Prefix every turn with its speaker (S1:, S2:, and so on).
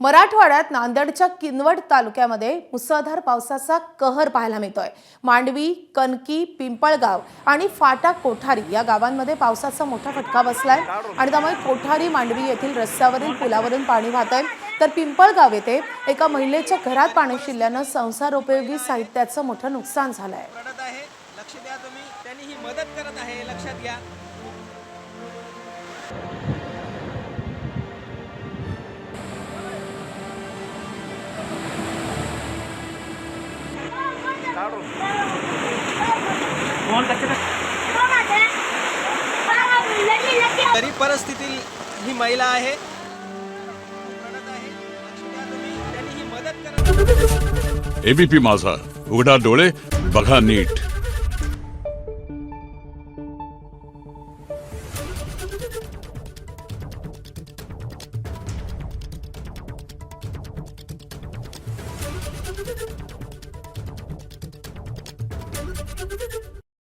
S1: मराठवाड्यात नांदेडच्या किनवट तालुक्यामध्ये मुसळधार पावसाचा कहर पाहायला मिळतोय। मांडवी, कनकी, पिंपळगाव आणि फाटा कोठारी या गावांमध्ये पावसाचा मोठा फटका बसलाय आणि त्यामुळे कोठारी मांडवी येथील रस्त्यावरील पुलावरून पाणी वाहतंय, तर पिंपळगाव येथे एका महिलेच्या घरात पाणी शिरल्याने संसारोपयोगी साहित्याचं मोठं नुकसान झालंय।
S2: लक्ष द्या तुम्ही, त्यांनी ही मदत करत आहे, लक्षात घ्या। गरीब परिस्थितीतील ही महिला आहे,
S3: एबीपी माझा, उघडा डोळे बघा नीट।